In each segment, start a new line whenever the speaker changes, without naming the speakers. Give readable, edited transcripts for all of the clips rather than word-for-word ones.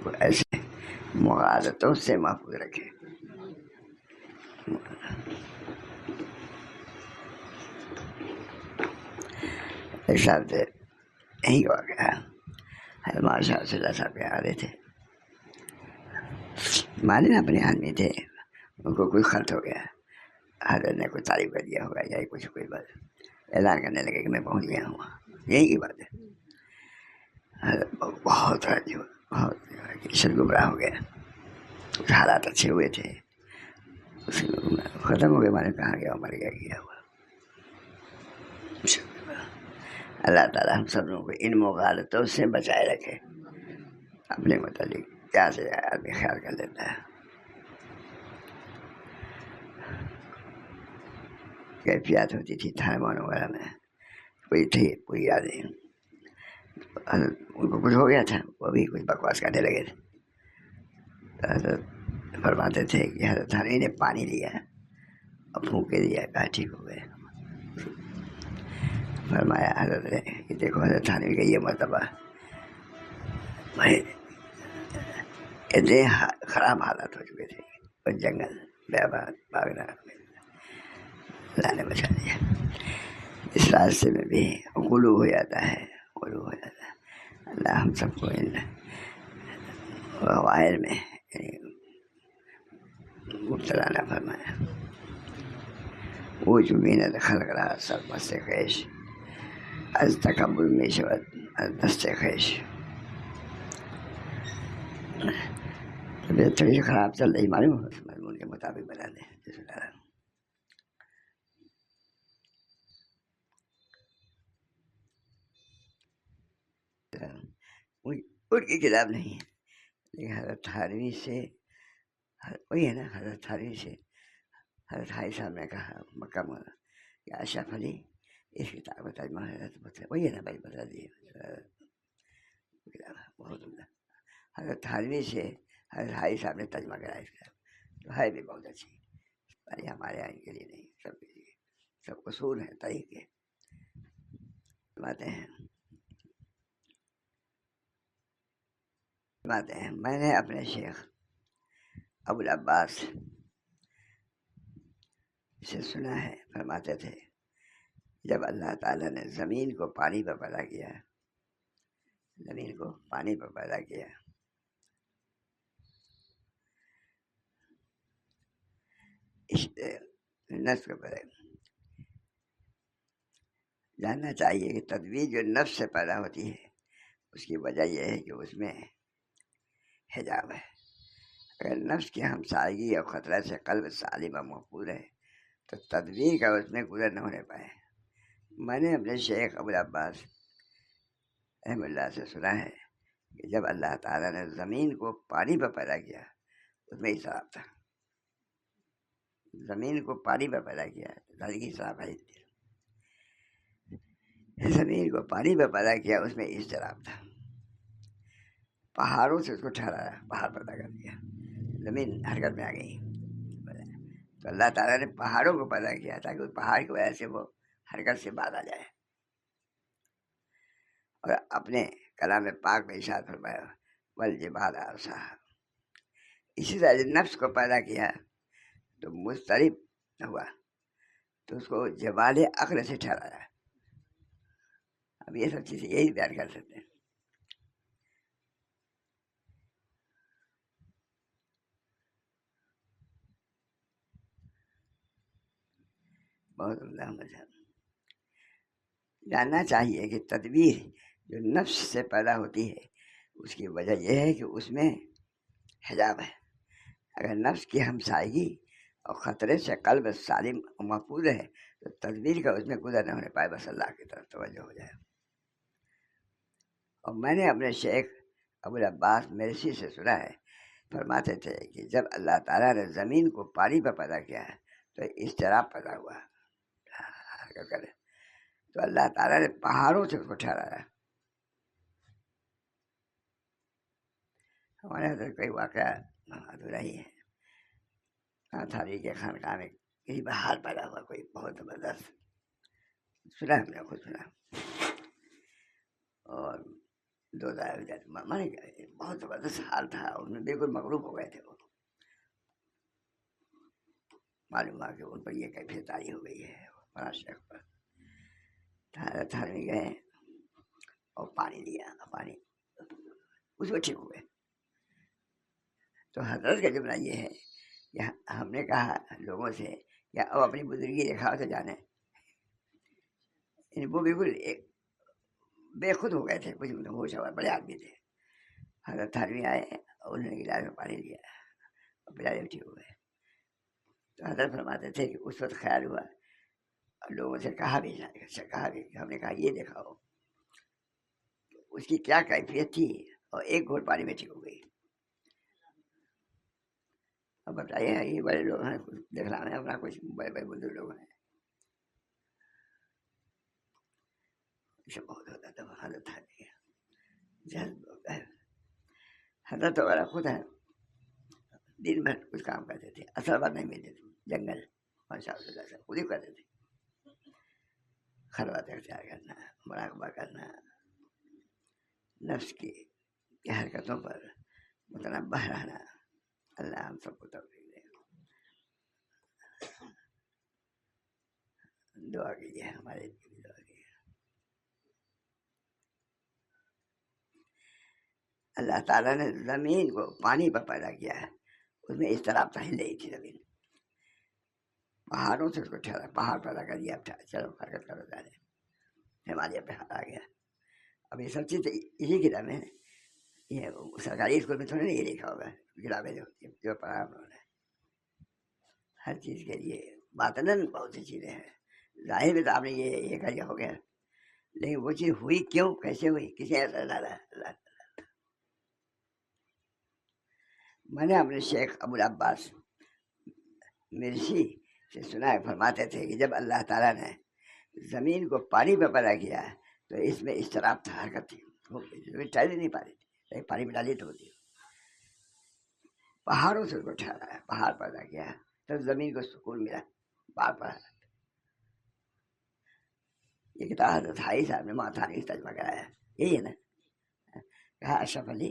کو ایسے مغالطوں سے محفوظ رکھے. ایک صاحب تھے، یہی ہوا گیا، ہمارے صاحب صلی اللہ صاحب کے آ رہے تھے، معلوم اپنے آدمی تھے، ان کو کوئی خط ہو گیا، حضرت نے کوئی تعریف کر دیا ہوگا یا کچھ کوئی بات اعلان کرنے لگے کہ میں پہنچ گیا ہوں. یہی کی بات ہے. حضرت بہت راضی ہوا، بہت شر گمراہ ہو گیا. حالات اچھے ہوئے تھے، ختم ہو گئے، میں نے کہاں گیا مر گیا کیا ہوا. اللہ تعالیٰ ہم سب لوگوں کو ان مغالطوں سے بچائے رکھے. اپنے متعلق کیا سے آدمی خیال کر لیتا ہے. کیفیات ہوتی تھی تھائیوان وغیرہ میں، کوئی تھی کوئی یاد نہیں، ان کو کچھ ہو گیا تھا، وہ بھی کچھ بکواس کرنے لگے تھے. حضرت فرماتے تھے کہ حضرت تھانوی نے پانی لیا اور پھونک کے دیا، کہا ٹھیک ہو گئے. فرمایا حضرت نے کہ دیکھو حضرت تھانوی کا یہ مرتبہ، اتنے خراب حالات ہو چکے تھے، اور جنگل بیابان باغنا اللہ نے بچا دیا. اس راستے میں بھی غلو ہو جاتا ہے، غلو ہو جاتا ہے. اللہ ہم سب کو ان غوائر میں مبتلا نہ فرمایا. وہ جو محنت خلق رہا سب مست خیش، از تکبر میں شود از دست خیش. طبیعت تھوڑی سی خراب چل رہی، معلوم مضمون کے مطابق بتا دیں. ان کی کتاب نہیں ہے، لیکن حضرت تھانوی سے وہی ہے نا، حضرت تھانوی سے حضرت حاجی صاحب نے کہا مکہ میں کہ اشرف علی اس کتاب کا ترجمہ ہے، وہی ہے نا بھائی، بتا دیے. بہت عمدہ. حضرت تھانوی سے حضرت حاجی صاحب نے ترجمہ کرایا اس کتاب، تو ہے بھی بہت اچھی. ہمارے یہاں کے لیے نہیں، سب کے لیے، سب اصول ہیں طریقے باتیں ہیں. میں نے اپنے شیخ ابو العباس سے سنا ہے، فرماتے تھے جب اللہ تعالیٰ نے زمین کو پانی پر پیدا کیا، زمین کو پانی پر پیدا کیا، اس نفس کو پیدا جاننا چاہیے کہ تدبیر جو نفس سے پیدا ہوتی ہے اس کی وجہ یہ ہے کہ اس میں حجاب ہے. اگر نفس کی ہمسائیگی اور خطرہ سے قلب سالم و محفوظ ہے تو تدبیر کا اس میں گزر نہ ہونے پائے. میں نے اپنے شیخ ابو العباس رحمہ اللہ سے سنا ہے کہ جب اللہ تعالیٰ نے زمین کو پانی پر پیدا کیا اس میں اسراف تھا. زمین کو پانی پر پیدا کیا کی اسراف ہے. زمین کو پانی پر پیدا کیا اس میں اضطراب تھا. پہاڑوں سے اس کو ٹھہرایا، پہاڑ پیدا کر دیا، زمین حرکت میں آ گئی. تو اللہ تعالیٰ نے پہاڑوں کو پیدا کیا تاکہ اس پہاڑ کی وجہ سے وہ حرکت سے بعد آ جائے. اور اپنے کلام پاک میں ارشاد فرمایا والجبال ارساہا. اسی طرح نفس کو پیدا کیا تو مضطرب ہوا تو اس کو جبال عقل سے ٹھہرایا. اب یہ سب چیزیں یہی بیان کر سکتے ہیں. بہت عمدہ مذہب. جاننا چاہیے کہ تدبیر جو نفس سے پیدا ہوتی ہے اس کی وجہ یہ ہے کہ اس میں حجاب ہے. اگر نفس کی ہمسائیگی اور خطرے سے قلب سالم و محفوظ ہے تو تدبیر کا اس میں گزر نہ ہونے پائے، بس اللہ کی طرف توجہ ہو جائے. اور میں نے اپنے شیخ ابو العباس مرسی سے سنا ہے، فرماتے تھے کہ جب اللہ تعالیٰ نے زمین کو پانی پر پیدا کیا تو اضطراب پیدا ہوا، تو اللہ تعالیٰ نے پہاڑوں سے اس کو ٹھہرایا. ہمارے یہاں کوئی واقعہ ادھورا ہی ہے. تھانوی کے خانقاہ میں کسی بہار پیدا ہوا کوئی بہت زبردست، سنا ہم نے خود سنا. اور دو مانے بہت زبردست حال تھا، ان میں بالکل مغلوب ہو گئے تھے وہ. معلوم ہوا کہ ان پر یہ کیفیت آئی ہو گئی ہے فلاں شیخ پر. حضرت حرمی گئے اور پانی لیا، پانی اس کو ٹھیک ہو گئے. تو حضرت کا جملہ یہ ہے کہ ہم نے کہا لوگوں سے کہ اب اپنی بزرگی دکھاؤ تو جانے. وہ بالکل بے خود ہو گئے تھے، کچھ ہوش ہوا، بڑے آدمی تھے. حضرت تھانوی آئے اور انہوں نے گلاس میں پانی لیا اور پلانے ٹھیک ہو گئے. تو حضرت فرماتے تھے کہ اس وقت خیال ہوا اور لوگوں سے کہا بھی ہم نے کہا یہ دکھاؤ اس کی کیا کیفیت تھی، اور ایک گھونٹ پانی میں ٹھیک ہو گئی. اب بتائیے یہ بڑے لوگ ہیں، دکھلانا ہے اپنا، کچھ بڑے بڑے بزرگ لوگ ہیں. بہت ہوتا تھا حضرت حضرت وغیرہ خود ہے، دن بھر کچھ کام کرتے تھے، اثر بات نہیں ملتے تھے، جنگل ماشاء اللہ سے خود ہی کرتے تھے. خلوت اختیار کرنا، مراقبہ کرنا، نفس کی حرکتوں پر متنبہ رہنا. اللہ ہم سب کو توفیق دے. دعا کیجیے ہمارے لیے بھی دعا کیجیے. اللہ تعالیٰ نے زمین کو پانی پر پیدا کیا ہے، اس میں اس طرح ہل رہی تھی زمین، پہاڑوں سے اس کو ٹھہرا، پہاڑ پیدا کر دیا. چلو حرکت کرو جانے، ہمالیہ پہ آ گیا. اب یہ سب چیز اسی کتاب میں، یہ سرکاری اسکول میں تھوڑی نہیں یہ لکھا ہوگا، کتابیں جو پڑھا انہوں نے. ہر چیز کے لیے باطناً بہت سی چیزیں ہیں. ظاہر میں تو آپ نے یہ کر لیا ہو گیا، لیکن وہ چیز ہوئی کیوں، کیسے ہوئی، کسی اثر ڈالا. میں نے اپنے شیخ ابو العباس مرشی سے سنا ہے، فرماتے تھے کہ جب اللہ تعالیٰ نے زمین کو پانی پہ پیدا کیا تو اس میں اضطراب تھا، حرکت تھی، ٹہل ہی نہیں پا رہی تھی، پانی میں ڈالی تو ہوتی. پہاڑوں سے اس کو ٹھہرا ہے، پہاڑ پیدا کیا تو زمین کو سکون ملا. بار پڑھا یہ کتاب حضرت حائی صاحب نے ماتھانی ترجمہ کرایا، یہی ہے نا. کہا اشرف علی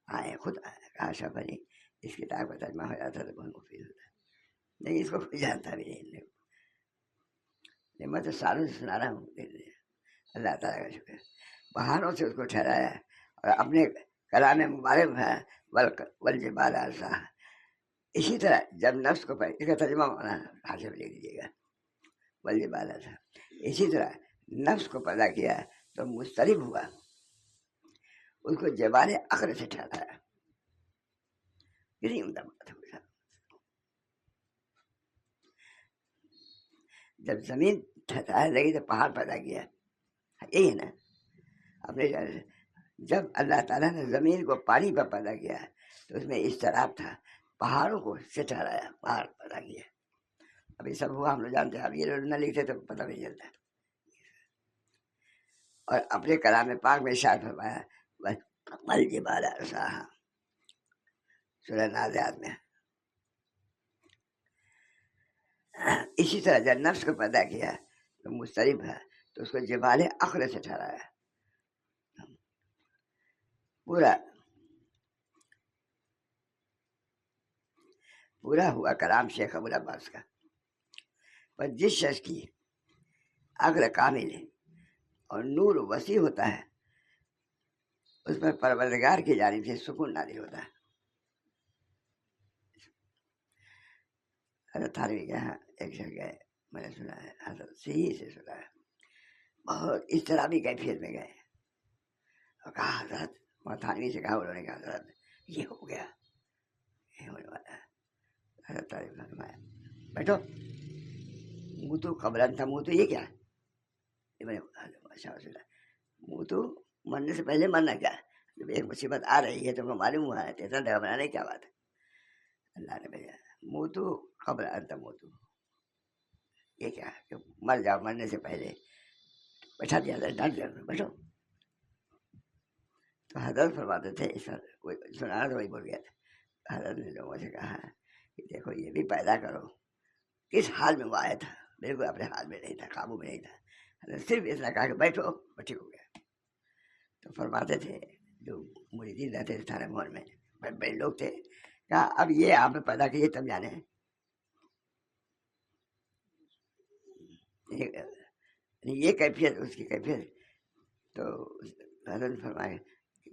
آئے، خود آئے، کہا اشرف علی اس کتاب کا ترجمہ ہو جاتا تو بہت مفید ہوتا. نہیں اس کو کوئی جانتا بھی نہیں، میں تو سالوں سے سنا رہا ہوں. اللہ تعالیٰ کا شکر. پہاڑوں سے اس کو ٹھہرایا اور اپنے کلام مبارک ہے والجبال ارساہا. اسی طرح جب نفس کو اس کا ترجمہ حاصل لے لیجیے گا، والجبال ارساہا. اسی طرح نفس کو پیدا کیا تو مضطرب ہوا، اس کو جبال عقل سے ٹھہرایا. کتنی عمدہ بات ہے. جب زمین ٹھہرانے لگی تو پہاڑ پیدا کیا، یہی ہے نا. اپنے جب اللہ تعالیٰ نے زمین کو پانی پر پیدا کیا تو اس میں اضطراب تھا، پہاڑوں کو سے ٹھہرایا، پہاڑ پیدا کیا. ابھی سب ہوا ہم لوگ جانتے ہیں، اب یہ لوگ نہ لکھتے تو پتہ نہیں چلتا. اور اپنے کلام پاک میں ارشاد فرمایا والجبال ارساہا، سورہ نازعات میں. اسی طرح جب نفس کو پیدا کیا تو مضطرب ہے تو اس کو جبال عقل سے ٹھہرایا. پورا ہوا کلام شیخ ابو العباس کا. پر جس شخص کی عقل کامل ہے اور نور وسیع ہوتا ہے اس پر پروردگار کی جانب سے سکون نازل ہوتا ہے. حضرت تھانوی کے یہاں ایک شخص گئے، میں نے سنا ہے، حضرت صحیح سے سنا ہے، بہت اضطرابی کیفیت میں گئے اور کہا حضرت، تھانوی سے کہا، انہوں نے کہا حضرت یہ ہو گیا، یہ ہونے والا ہے. حضرت تعریف فرمایا بیٹھو، موتو قبل ان تموتو، یہ کیا ہے؟ موتو مرنے سے پہلے مرنا کیا ہے؟ جب ایک مصیبت آ رہی ہے تو معلوم ہوا ہے، اتنا گھبرانے کیا بات ہے. اللہ نے بھیجا موتو قبل ان تموتو، یہ کیا ہے کہ مر جاؤ، مرنے سے پہلے. بیٹھا دیا ڈانٹ دیا، بیٹھو. تو حضرت فرماتے تھے، کوئی سنا تو وہی بول گیا تھا. حضرت نے لوگوں سے کہا کہ دیکھو یہ بھی پیدا کرو. کس حال میں وہ آیا تھا؟ بالکل اپنے حال میں نہیں تھا، قابو میں نہیں تھا. حضرت صرف اتنا کہا کہ بیٹھو، ٹھیک ہو گیا. تو فرماتے تھے جو مریدین رہتے تھے تھانہ مور میں، بڑے بڑے لوگ تھے، کہا اب یہ آپ نے پیدا کیے تب جانے یہ کیفیت اس کی کیفیت. تو حضرت نے فرمایا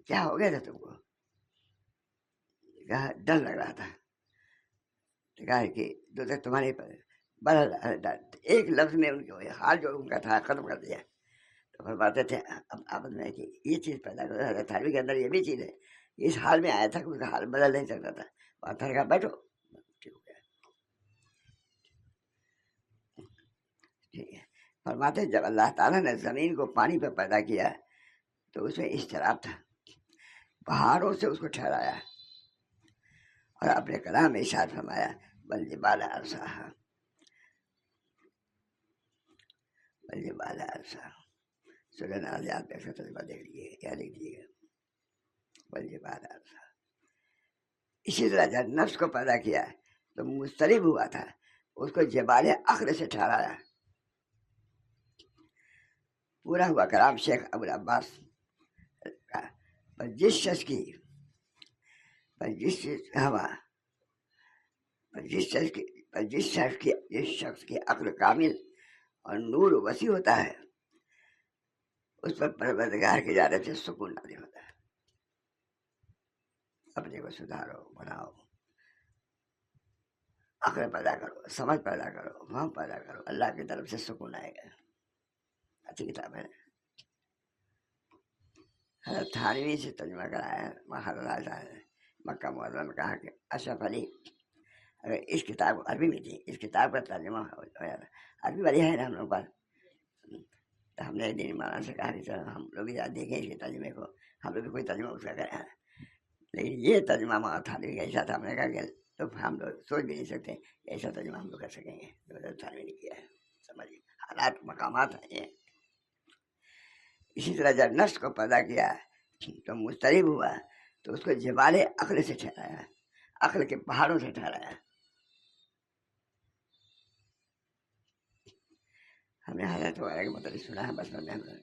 کیا ہو گیا تھا تم کو؟ کہا ڈر لگ رہا تھا. کہا کہ دو تک تمہارے بڑا ایک لفظ میں ان کے حال جو ان کا تھا ختم کر دیا. تو فرماتے تھے اب آپس میں کہ یہ چیز پیدا کر حضرت تھانوی کے اندر یہ بھی چیز ہے، اس حال میں آیا تھا کہ اس کا حال بدل نہیں سکتا تھا. اور کہا بیٹھو، ٹھیک ہو گیا. ٹھیک ہے. فرماتے جب اللہ تعالیٰ نے زمین کو پانی پہ پیدا کیا تو اس میں اضطراب تھا، پہاڑوں سے اس کو ٹھہرایا اور اپنے کلام میں ارشاد فرمایا والجبال ارساها والجبال ارساها. سورہ نازعات کا ترجمہ دیکھ لیجیے یا لکھ دیجیے گا والجبال ارساها. اسی طرح جب نفس کو پیدا کیا تو مضطرب ہوا تھا، اس کو جبال اخر سے ٹھہرایا. پورا ہوا کلام شیخ ابو العباس پر جس شخص کی ہوا جس شخص کی عقل کامل اور نور وسیع ہوتا ہے اس پر پروردگار کی جانب سے سکون نازل ہوتا ہے. اپنے کو سدھارو، بناؤ، عقل پیدا کرو، سمجھ پیدا کرو، فہم پیدا کرو، اللہ کی طرف سے سکون آئے گا. اچھی کتاب ہے. حضرت تھانوی سے ترجمہ کرایا ہے مکہ معظمہ میں. کہا کہ اشرف علی اگر اس کتاب عربی میں تھی، اس کتاب کا ترجمہ ہو جاتا. عربی والی ہے نا ہم لوگ پر. تو ہم نے ایک دن مولانا سے کہا کہ سر ہم لوگ بھی دیکھیں اس کے ترجمے کو، ہم لوگ بھی کوئی ترجمہ اس کا کریں. لیکن یہ ترجمہ مولانا تھانوی کا ایسا تھا، ہم نے کہا کہ تو ہم لوگ سوچ بھی نہیں سکتے ایسا ترجمہ ہم لوگ کر سکیں گے جو حضرت تھانوی نے کیا ہے. سمجھیے حالات مقامات ہیں یہ. اسی طرح جب نفس کو پیدا کیا تو مضطرب ہوا تو اس کو جبال عقل سے ٹھہرایا، عقل کے پہاڑوں سے ٹھہرایا. ہم نے حضرت وغیرہ کے متعلق سنا ہے، بس میں ہم لوگ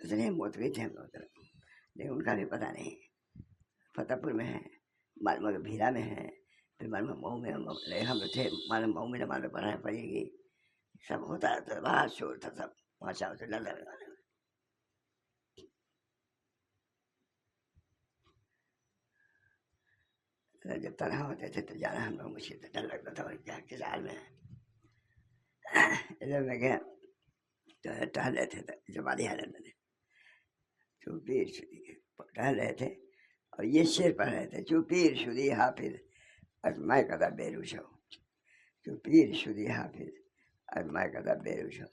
اتنے موتوی تھے ہم لوگ، لیکن ان کا بھی پتہ نہیں. فتح پور میں ہے، معلوم بھیرا میں ہے، پھر معلوم مئو میں ہم لوگ تھے، معلوم مئو میں معلوم پڑھا پڑے گی. سب ہوتا تھا، بہت شور تھا سب ماشاء سے ڈر لگا. جب تنہا ہوتے تھے تو جانا ہم لوگ مشکل سے ڈر لگتا تھا. اور کیا کس حال میں ادھر میں گیا تو ٹہل رہے تھے جمالی حالت میں جو پیر شدی ٹہل رہے تھے اور یہ شعر پڑھ رہے تھے جو پیر شدی حافظ از میں کدا بیروش ہو. جو پیر شدی حافظ از میں کدا بیروش ہو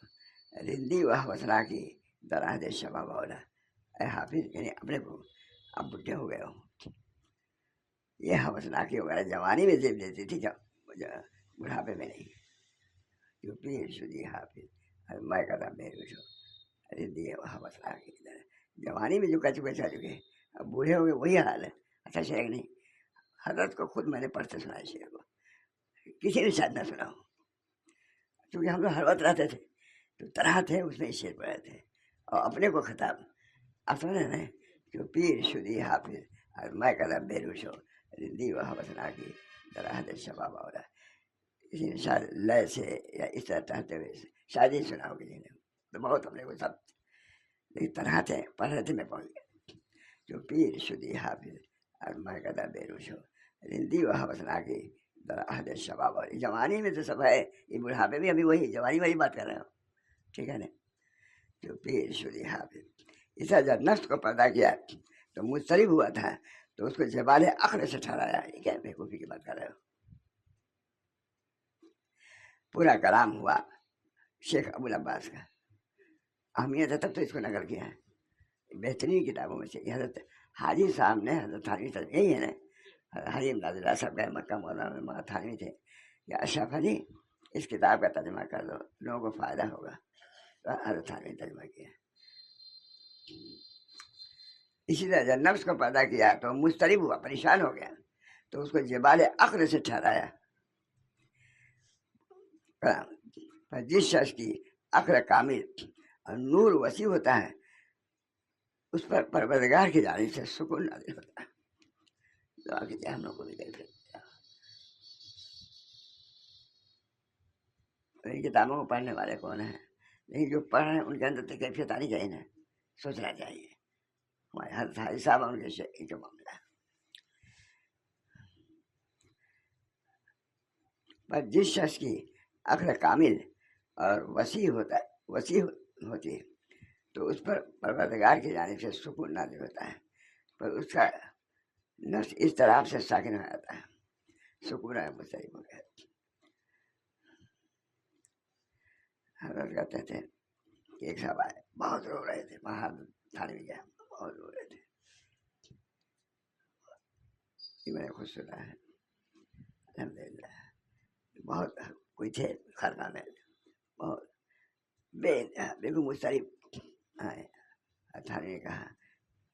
رندی وہ وسنا کی دراد شبا بولا. اے حافظ یعنی اپنے کو اب بڈھے ہو گئے ہو. یہ حوصناکی وغیرہ جوانی میں زیب دیتی تھی، بڑھاپے میں نہیں. جو پیر شدی حافظ میں کدا بیروش ہو رندی وہ حوصناکی جوانی میں جو کچھ چکے چل چکے اب بوڑھے ہو گئے وہی حال ہے. اچھا شعر نہیں، حضرت کو خود میں نے پڑھتے سنا شعر کو، کسی نے شاید نہ سنا ہو کیونکہ ہم لوگ ہر وقت رہتے تھے تو طرح تھے اس میں شعر پڑھے تھے اور اپنے کو خطاب اصل ہے جو پیر شدی حافظ اور میں کدا بیروش ہو رندی وہ وسنا کی درحد شباب اور کسی نے شاید لئے سے یا اس طرح ٹہتے ہوئے شاید ہی سنا ہو کسی نے. تو بہت اپنے کو سب لیکن طرح تھے پڑھ رہے تھے میں پہنچ گیا. جو پیر شدی حافظ اور میں کدا بیروش ہو رندی وہ وسنا کی درحد شباب. اور جوانی میں تو سب ہے، یہ بڑھاپے بھی ابھی وہی جوانی والی بات کر رہے ہو. ٹھیک ہے نا. جو پیر شدی حافظ اسے جب نفس کو پیدا کیا تو مضطرب ہوا تھا تو اس کو جبال عقل سے ٹھہرایا. یہ کیا بیوقوفی کی بات کر رہے ہو. پورا کلام ہوا شیخ ابو العباس کا، اہمیت ہے تب تو اس کو نقل کیا ہے بہترین کتابوں میں سے. حضرت حاجی صاحب نے حضرت تھانوی صاحب یہی ہے نا، حاجی امداد اللہ صاحب گئے مکہ معظمہ میں، مگر تھانوی تھے کہ اشرف علی اس کتاب کا ترجمہ کر دو لوگوں کو فائدہ ہوگا. تو حضرت تھانوی ترجمہ کیا. اسی طرح جب نفس کو پیدا کیا تو مضطرب ہوا، پریشان ہو گیا تو اس کو جبال عقل سے ٹھہرایا. جس شخص کی عقل کامل اور نور وسیع ہوتا ہے، اس پر پروردگار کی جانب سے سکون نازل ہوتا ہے۔ دعا کیجیے ہم لوگ کو بھی دیکھ ان کتابوں کو پڑھنے والے کون ہیں، لیکن جو پڑھ رہے ہیں ان کے اندر تو کیفیت آنی چاہیے نا، سوچنا چاہیے۔ ہمارے حضرت حاجی صاحب ان کے جو معاملہ ہے، پر جس شخص کی عقل کامل اور وسیع ہوتی ہے تو اس پر پروردگار کی جانب سے سکون نازل ہوتا ہے، پر اس کا نفس اس طرح سے ساکن ہو جاتا ہے، سکون مستقیم ہو گیا۔ حضرت کہتے تھے کہ ایک صاحب آئے، بہت رو رہے تھے، باہر تھانے میں گیا، بہت رو رہے تھے، میں نے خود سنا ہے، الحمدللہ۔ بہت کوئی تھے خرنا میں، بہت بالکل مسترب آئے، تھانے نے کہا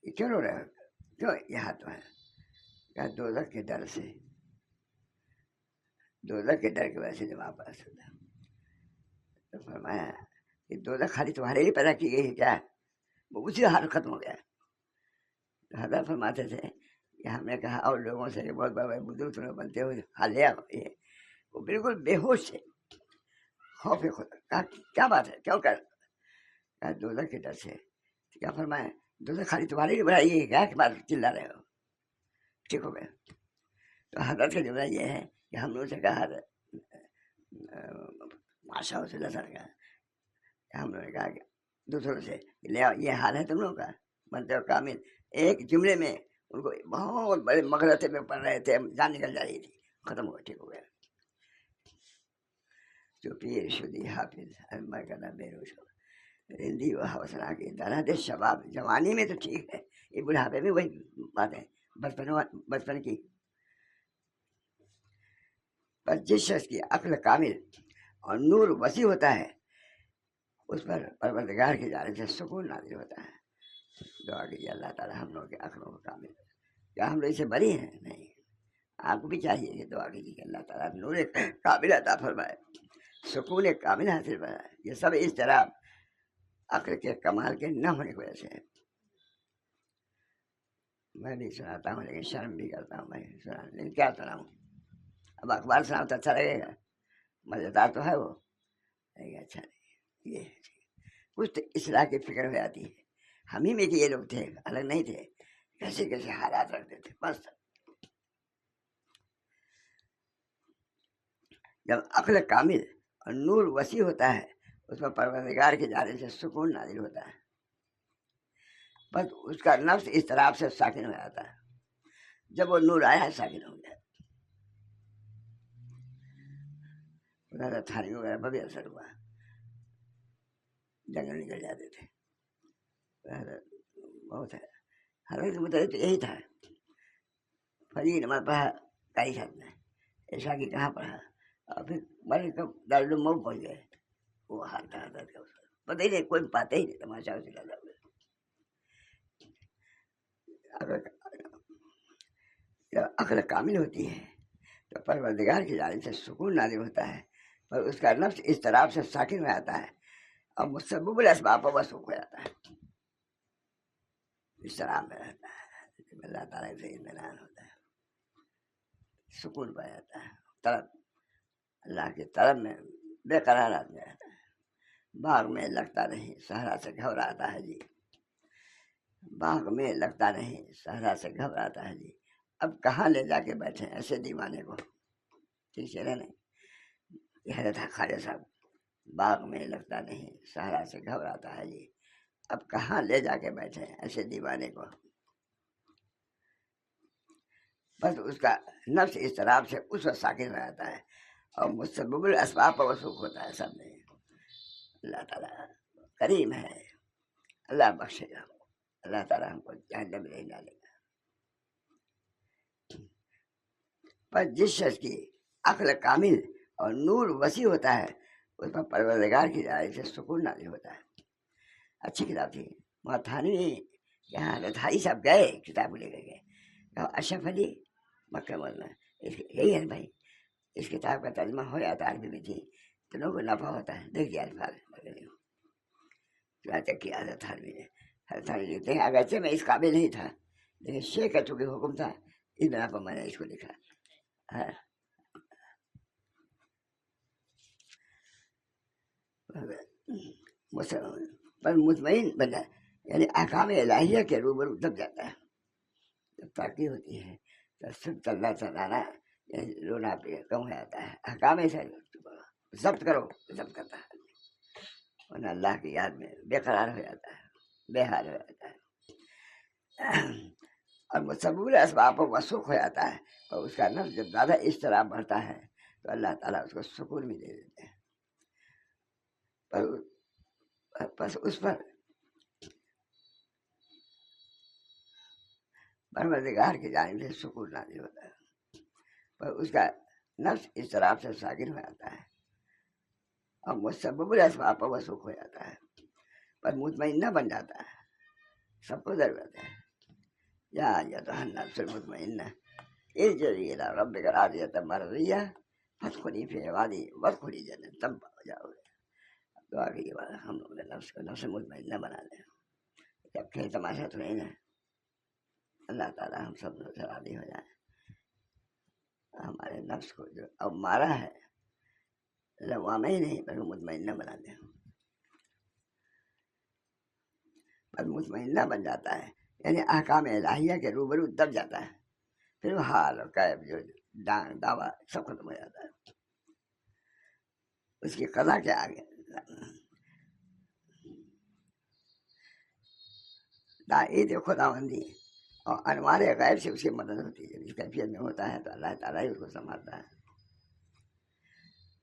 یہ کیوں رو رہے ہو، کیوں یہ ہاتھ ہے؟ کہا دوزخ کے ڈر سے، دوزخ کے ڈر کی وجہ سے جب واپس ہوتا۔ تو فرمایا کہ دوزخ خالی تمہارے لیے پیدا کی گئی ہے کیا؟ وہ اسی حال ختم ہو گیا۔ تو حضرت فرماتے تھے کہ ہم نے کہا اور لوگوں سے کہ بہت بڑے بزرگ تمہیں بنتے ہوئے حالیہ یہ، وہ بالکل بے ہوش تھے، خوف خدا۔ کہا کیا بات ہے، کیوں کر؟ کہا دوزخ کے ڈر سے۔ کیا فرمایا دوزخ خالی تمہارے لیے بنائی گئی ہے کیا کہ بات چلا رہے ہو؟ ٹھیک ہو گیا۔ تو حضرت کا جملہ یہ ہے کہ ہم لوگوں سے کہا ماشاء اللہ سر کا، ہم لوگوں نے کہا کہ دوسروں سے لے آؤ یہ حال ہے تم لوگوں کا، بنتے ہو کامل۔ ایک جملے میں ان کو بہت بڑے مغرطے میں پڑھ رہے تھے، جان نکل جا رہی تھی، ختم ہوا، ٹھیک ہو گیا۔ جو پیر شدی حافظ مرکزہ بے روش ہو رندی و حوصلہ کی درد شباب، جوانی میں تو ٹھیک ہے، یہ بڑھاپے میں وہی بات ہے بچپن کی۔ پر جس شخص کی عقل کامل اور نور وسیع ہوتا ہے اس پر پروردگار کی جانب سے سکون نازل ہوتا ہے۔ دعا کیجیے اللہ تعالیٰ ہم لوگ کے عقلوں کو کامل، کیا ہم لوگ اس سے بری ہیں؟ نہیں، آپ کو بھی چاہیے کہ دعا کیجیے کہ اللہ تعالیٰ نور کامل عطا فرمائے، سکون کامل حاصل فرمائے۔ یہ سب اضطراب عقل کے کمال کے نہ ہونے کی وجہ سے ہے۔ میں بھی سناتا ہوں لیکن شرم بھی کرتا ہوں، میں سنا لیکن کیا سناؤں؟ اب اخبار سناؤ تو اچھا لگے گا، مزیدار تو ہے وہ، لیکن اچھا نہیں۔ یہ کچھ تو اصلاح کی فکر ہو جاتی ہے، ہم ہی میں کہ یہ لوگ تھے، الگ نہیں تھے، کیسے کیسے حالات رکھتے تھے۔ بس جب عقل کامل اور نور وسیع ہوتا ہے اس میں پروردگار کی جانب سے سکون نازل ہوتا ہے، بس اس کا نفس اس طرح سے ساکن ہو جاتا ہے۔ جب وہ نور آیا ساکن ہو گیا، تھانے وغیرہ پر بھی اثر ہوا، جنگل نکل جاتے تھے، بہت ہے۔ حضرت مطلب تو یہی تھا، فجر نماز پڑھا کئی ساتھ میں، عشاء کی کہاں پڑھا، اور پھر بڑے کب دارالموت پہنچ گئے، وہ حال تھا حضرت کا، پتہ ہی نہیں، کوئی پاتے ہی نہیں، تماشا سے زیادہ ہوئے۔ جب عقل کامل ہوتی ہے تو پروردگار کی جانب سے سکون نازل ہوتا ہے، پر اس کا نفس اس طرح سے ساکن ہو جاتا ہے اور مسبب الاسباب پر وسوق ہو جاتا ہے، اس طرح میں رہتا ہے، اللہ تعالیٰ سے اطمینان ہوتا ہے، سکون پا جاتا ہے، طلب اللہ کی طلب میں بے قرار آدمی رہتا ہے۔ باغ میں لگتا نہیں صحرا سے گھبراتا ہے جی، باغ میں لگتا نہیں صحرا سے گھبراتا ہے جی، اب کہاں لے جا کے بیٹھے ایسے دیوانے کو۔ ٹھیک سے نہیں، یہ حضرت خواجہ صاحب، باغ میں لگتا نہیں صحرا سے گھبراتا ہے جی، اب کہاں لے جا کے بیٹھے ایسے دیوانے کو۔ بس اس کا نفس اس طرح سے اس وقت ساکن ہو جاتا ہے اور مسبب الاسباب پر وسوق ہوتا ہے سب میں۔ اللہ تعالیٰ کریم ہے، اللہ بخشے گا، اللہ تعالیٰ ہم کو جہنم میں نہیں ڈالے گا۔ پر جس شخص کی عقل کامل اور نور وسیع ہوتا ہے اس پر پروردگار کی جانب سے سکون نازل ہوتا ہے۔ اچھی کتاب تھی، وہاں تھانوی یہاں رتھائی صاحب گئے، کتاب کو لے کر گئے، اشرف علی مکہ مولانا، یہی ہے بھائی، اس کتاب کا ترجمہ ہو جاتا عربی میں تھی تو لوگوں کو نفع ہوتا ہے، دیکھ دیا الفاظ چنانچہ کیا حضرت تھانوی نے. حضرت تھانوی لکھتے ہیں اگرچہ میں اس قابل نہیں تھا لیکن شیخ کا چونکہ حکم تھا اس بنا پر میں نے اس کو لکھا. پر مطمئن بن جائے یعنی احکام الہیہ کے روبرو دب جاتا ہے. جب ترقی ہوتی ہے تو صرف چلنا چلانا رونا پہ کم ہو جاتا ہے. احکام ایسا ضبط کرو ضبط کرتا ہے ورنہ اللہ کی یاد میں بے قرار ہو جاتا ہے بے حال ہو جاتا ہے اور مسبول اسباب پر وسوخ ہو جاتا ہے. اور اس کا نفس جب زیادہ اضطراب بڑھتا ہے تو اللہ تعالیٰ اس کو سکون بھی دے دیتے ہیں. بس اس پر پروردگار کی جانب سے سکون نازل ہوتا ہے پر اس کا نفس اضطراب سے ساکن ہو جاتا ہے اور مسبب الاسباب پر وسوخ ہو جاتا ہے پر مطمئن نہ بن جاتا ہے. سب کو ضرورت ہے. یا ایھا النفس المطمئنہ ارجعی الی ربک راضیۃ مرضیہ فادخلی فی عبادی وادخلی جنتی. تب ہو جاؤ گے. دعا کی بات ہم لوگ نے نفس کو نفس مطمئنہ بنا لیں. جب کھیل تماشا تو نہیں نا. اللہ تعالیٰ ہم سب سے راضی ہو جائیں. ہمارے نفس کو جو اب مارا ہے لوامہ ہی نہیں بلکہ مطمئنہ بنا دیں. پر مطمئنہ بن جاتا ہے یعنی احکام الہیہ کے روبرو دب جاتا ہے. پھر وہ حال اور قیب جو ڈانگ دعویٰ سب ختم ہو جاتا ہے. اس کی قضا کے آگے تائید خداوندی اور انوار غیب سے اس کی مدد ہوتی ہے. جب اس کیفیت میں ہوتا ہے تو اللہ تعالیٰ ہی اس کو سنبھالتا ہے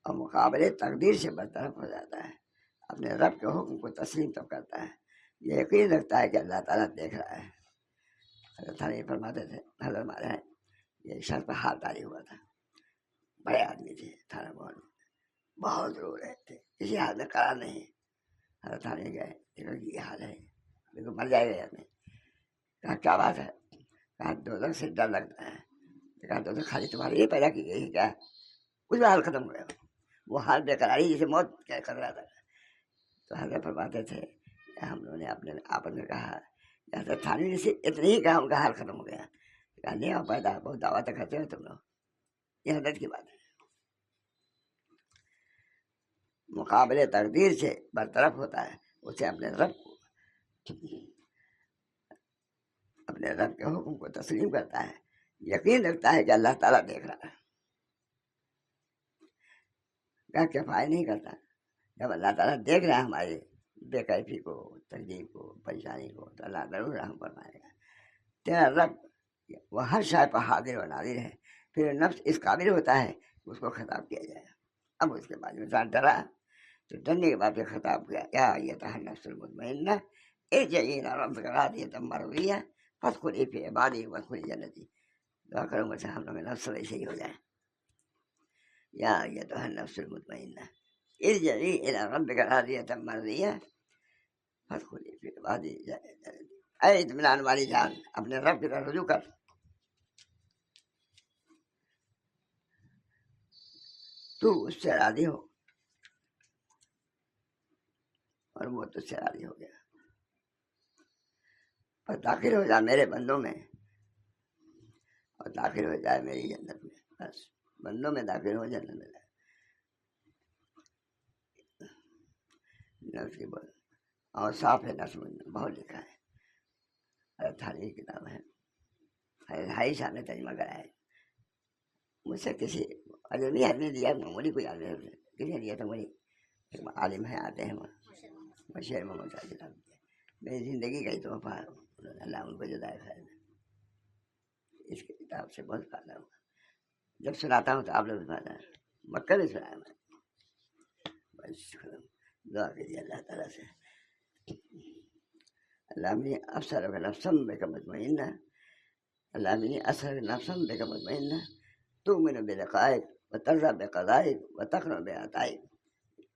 اور مقابلے تقدیر سے برطرف ہو جاتا ہے. اپنے رب کے حکم کو تسلیم تب کرتا ہے. یہ یقین رکھتا ہے کہ اللہ تعالیٰ دیکھ رہا ہے. حضرت تھانوی فرماتے تھے حضرت ہمارے ہیں یہ شخص پہ حال تاری ہوا تھا. بڑے آدمی تھے تھانہ بہن بہت رو رہے تھے کسی حال میں قرار نہیں. حضرت تھانوی گئے دیکھو یہ حال ہے دیکھو مر جائے گا آدمی. کہا کیا بات ہے؟ کہا دوزخ سے ڈر لگتا ہے. کہا دوزخ خالی تمہارے لیے پیدا کی گئی ہے کیا؟ اس میں حال ختم ہو گیا. وہ حال بے قراری جسے موت کا خطرہ تھا. تو حضرت فرماتے تھے ہم لوگوں نے اپنے آپس میں کہا حضرت تھانوی نے صرف اتنا ہی کہا ان کا حال ختم ہو گیا. کہا نہیں ہو پیدا بہت دعوت کرتے ہو تم لوگ. یہ حضرت کی بات ہے. مقابلے تقدیر سے برطرف ہوتا ہے. اسے اپنے رب کے حکم کو تسلیم کرتا ہے. یقین رکھتا ہے کہ اللہ تعالیٰ دیکھ رہا ہے. کیا کفایت نہیں کرتا. جب اللہ تعالیٰ دیکھ رہا ہے ہماری بے کیفی کو تکلیف کو پریشانی کو تو اللہ ضرور رحم فرمائے گا. تیرا رب وہ ہر شے پر حاضر و ناظر ہے. پھر نفس اس قابل ہوتا ہے اس کو خطاب کیا جائے. اب اس کے بعد انسان ڈرا تو ڈرنے کے بعد خطاب کیا یا ایھا النفس المطمئنہ ارجعی الی ربک راضیۃ مرضیہ فادخلی فی عبادی وادخلی جنتی. دعا کروں مجھ سے ہم لوگ نفس ایسے ہی ہو جائیں. یا ایھا النفس المطمئنہ ارجعی الی ربک راضیۃ مرضیہ فادخلی فی عبادی جنتی. اے اطمینان والی جان اپنے رب کی طرف رجوع کر. تو اس سے راضی ہو اور وہ تجھ سے راضی ہو گیا. اور داخل ہو جا میرے بندوں میں اور داخل ہو جائے میری جنت میں. بس بندوں میں داخل ہو جنت میں. نفس کی بول اور صاف ہے نفس میں بہت لکھا ہے. تھانوی کی کتاب ہے. ڈھائی سال میں ترجمہ کرا ہے. مجھ سے کسی اجنبی آدمی نے دیا معمولی کوئی آدمی کسی نے دیا تھا. وہی عالم ہیں آتے ہیں بشیر محمد صاحب کتاب. میری زندگی کا ہی تحفہ اللہ ان کو جزائے خیر. اس کی کتاب سے بہت فائدہ ہوا. جب سناتا ہوں تو آپ لوگ بھی فائدہ ہے. مکہ میں سنایا میں. بس دعا کیجیے اللہ تعالیٰ سے اللہم افسر نفسم بک مطمئنہ اللہم اسر نفسم بک مطمئنہ تؤمن بلقائک وترضى بقضائک وتقنع بعطائک.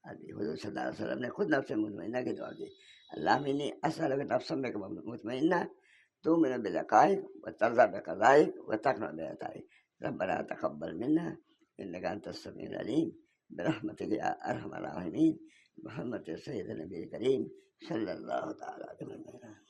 حضور صلی اللہ علیہ وسلم نے خود نفس مطمئنہ کی دعا کی. اللہم اسر نفسم بک مطمئنہ تؤمن بلقائک وترضى بقضائک وتقنع بعطائک. ربنا تقبل منا انک انت السمیع العلیم برحمتک یا ارحم الراحمین محمد سید نبی کریم صلی اللہ تعالیٰ علیہ وسلم.